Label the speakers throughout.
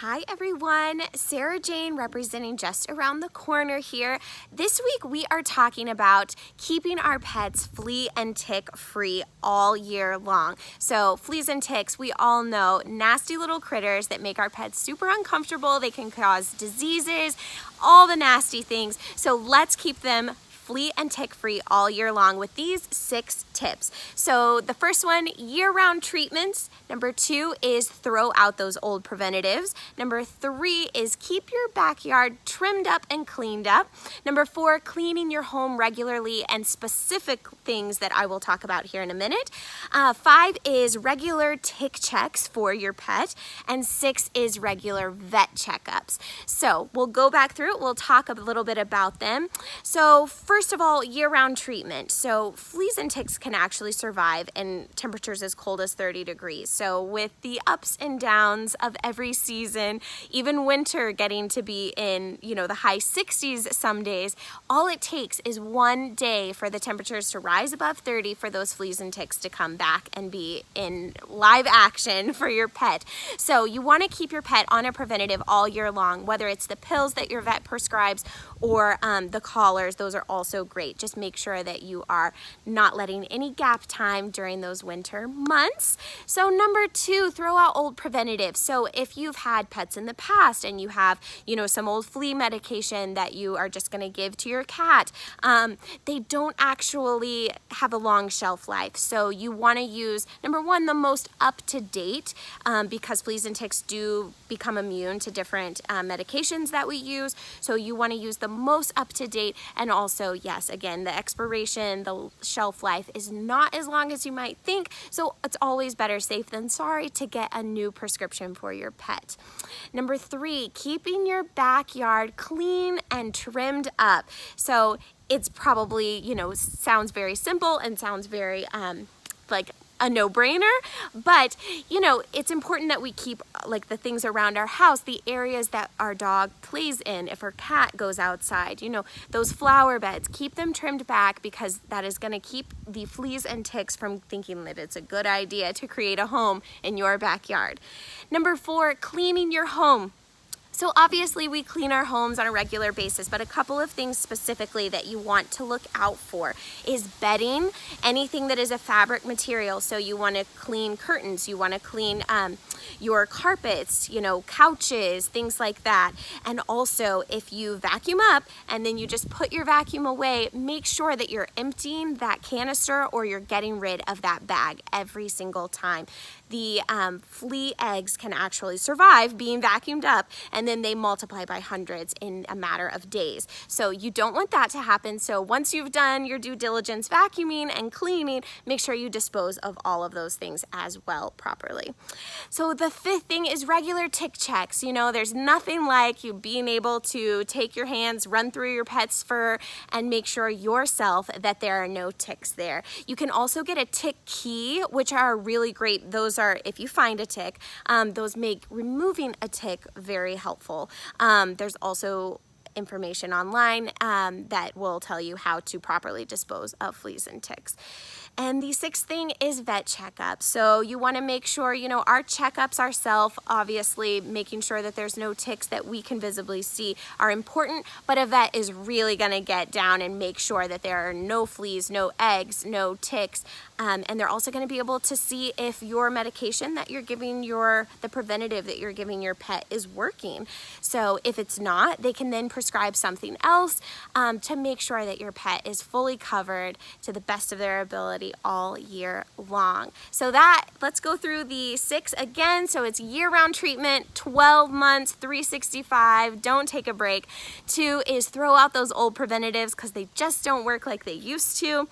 Speaker 1: Hi everyone, Sarah Jane representing Just Around the Corner here. This week we are talking about keeping our pets flea and tick free all year long. So fleas and ticks, we all know, nasty little critters that make our pets super uncomfortable. They can cause diseases, all the nasty things. So let's keep them flea and tick free all year long with these 6 tips. So the first one, year-round treatments. Number 2 is throw out those old preventatives. Number 3 is keep your backyard trimmed up and cleaned up. Number 4, cleaning your home regularly and specific things that I will talk about here in a minute. 5 is regular tick checks for your pet. And 6 is regular vet checkups. So we'll go back through it. We'll talk a little bit about them. So first of all, year-round treatment. So fleas and ticks can actually survive in temperatures as cold as 30 degrees. So with the ups and downs of every season, even winter getting to be in, the high 60s some days, all it takes is one day for the temperatures to rise above 30 for those fleas and ticks to come back and be in live action for your pet. So you want to keep your pet on a preventative all year long, whether it's the pills that your vet prescribes or the collars. Those are also great. Just make sure that you are not letting any gap time during those winter months. So number 2, throw out old preventatives. So if you've had pets in the past and you have, some old flea medication that you are just going to give to your cat, they don't actually have a long shelf life. So you want to use, number 1, the most up-to-date, because fleas and ticks do become immune to different medications that we use. So you want to use the most up-to-date, and also, yes, again, the expiration, the shelf life is not as long as you might think, so it's always better safe than sorry to get a new prescription for your pet. Number 3, keeping your backyard clean and trimmed up. So it's probably, sounds very simple and sounds very like a no-brainer, but it's important that we keep the things around our house, the areas that our dog plays in, if our cat goes outside, those flower beds, keep them trimmed back, because that is going to keep the fleas and ticks from thinking that it's a good idea to create a home in your backyard. Number 4, cleaning your home. So obviously we clean our homes on a regular basis, but a couple of things specifically that you want to look out for is bedding, anything that is a fabric material. So you want to clean curtains, you want to clean your carpets, couches, things like that. And also if you vacuum up and then you just put your vacuum away, make sure that you're emptying that canister or you're getting rid of that bag every single time. The flea eggs can actually survive being vacuumed up, and then they multiply by hundreds in a matter of days. So you don't want that to happen. So once you've done your due diligence vacuuming and cleaning, make sure you dispose of all of those things as well properly. So the 5th thing is regular tick checks. There's nothing like you being able to take your hands, run through your pet's fur, and make sure yourself that there are no ticks there. You can also get a tick key, which are really great. Those are, if you find a tick, those make removing a tick very helpful. There's also information online that will tell you how to properly dispose of fleas and ticks. And the 6th thing is vet checkups. So you want to make sure, our checkups ourselves, obviously making sure that there's no ticks that we can visibly see, are important, but a vet is really going to get down and make sure that there are no fleas, no eggs, no ticks. And they're also going to be able to see if your medication that you're giving the preventative that you're giving your pet is working. So if it's not, they can then prescribe something else to make sure that your pet is fully covered to the best of their ability all year long. So let's go through the 6 again. So it's year-round treatment, 12 months, 365, don't take a break. 2 is throw out those old preventatives because they just don't work like they used to.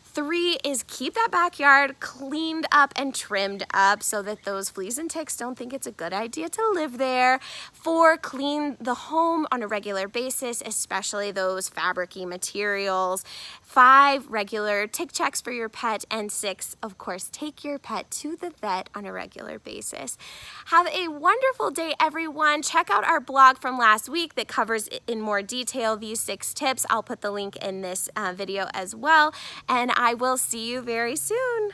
Speaker 1: 3 is keep that backyard cleaned up and trimmed up so that those fleas and ticks don't think it's a good idea to live there. 4, clean the home on a regular basis, especially those fabric-y materials. 5, regular tick checks for your pet. And 6, of course, take your pet to the vet on a regular basis. Have a wonderful day, everyone. Check out our blog from last week that covers in more detail these 6 tips. I'll put the link in this video as well. And I will see you very soon.